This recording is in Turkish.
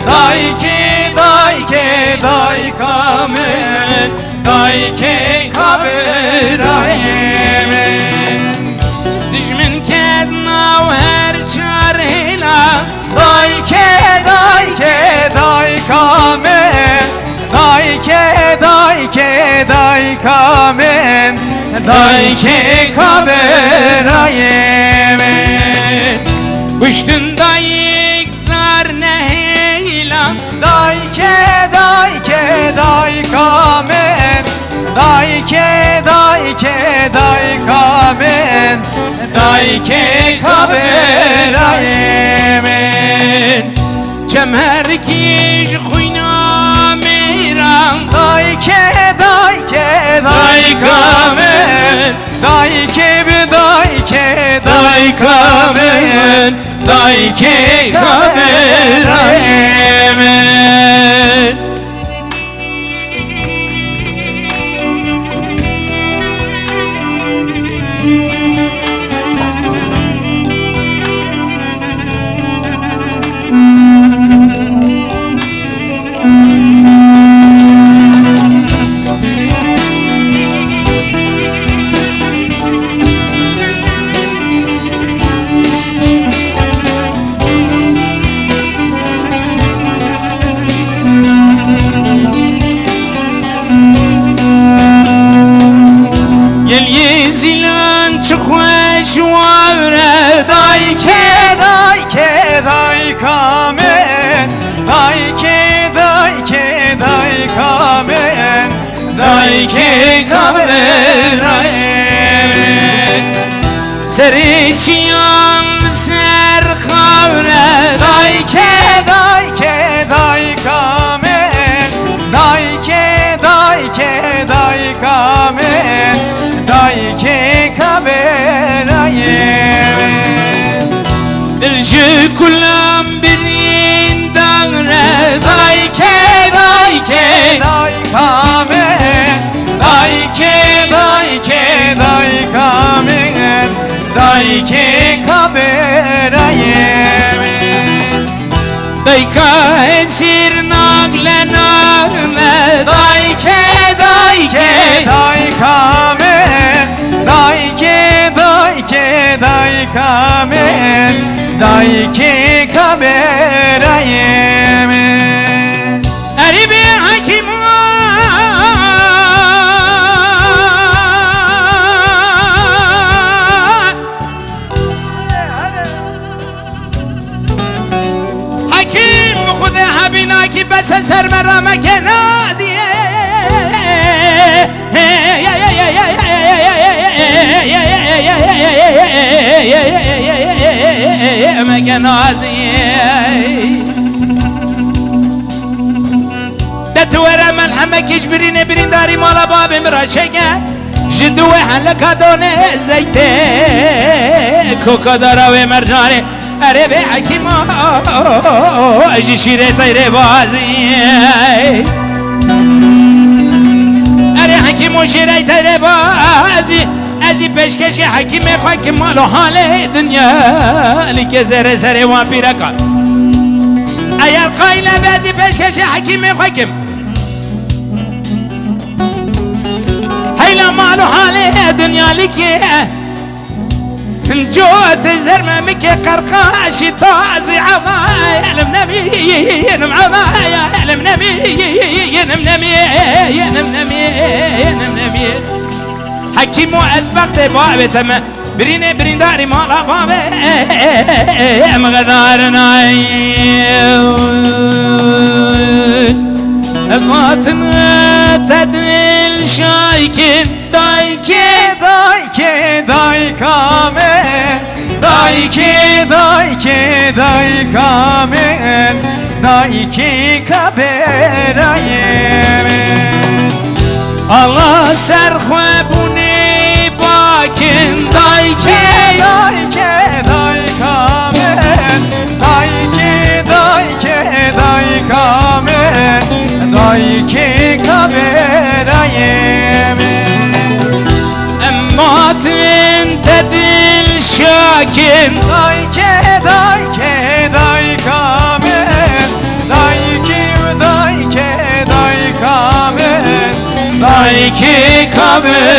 dayke daykamen dayke kaberayemen düşmün kednav her çarhila dayke daykamen dayke daykamen dayke kaberayemen Kuştun dayık zar neheylan dayke daykamen dayke daykamen dayke kaberayemen Cemher kiş khuyna meyran dayke daykamen dayke daykamen dayke kaberayemen Çıkmış vare dayke daykamen dayke daykamen dayke kaberayemen Seriçiyan ser kavre dayke daykamen dayke daykamen dayke kaberayemen Dilci kullam birin dağre dayke daykamen dayke daykamen dayke kaberayemen Dayka esir nagle nagle dayke daykamen dayke daykamen dayke kaberayemen Eribi hakim hakim khuda habina ki bas ser merame kenadiye دتورا ملحمك يجبرين برين داري مالا بابي مراشقة جدوه حلقة دونه زيته كوكا داراوي مرجاني اره بي حكيمو اجي شيري طيري بازي اره حكيمو شيري طيري بازي ازی پیشکش حکیم خاک مال و حال دنیا لیک زره زره وان پیرکان ایر قایل ازی پیشکش حکیم خاکم هیلا مال و حال دنیا لیک جوت زرمه مكي قرقاشي طازي عضايا علم نبي ينم عضايا علم نبي ينم نبي ينم نبي ينم نبي حكيمو أسبقت بابي تم بريني برينداري مالا بابي مغدارنا أخواتنا تدل شايكين دايكي دايكي دايكامن دايكي دايكي دايكامن دايكي كبرايمن Allah serhebuni bakin dayke dayke daykamen dayke dayke daykamen dayke kaberayemen emmatin tedil şakin dayke dayke daykamen ki kabirayım.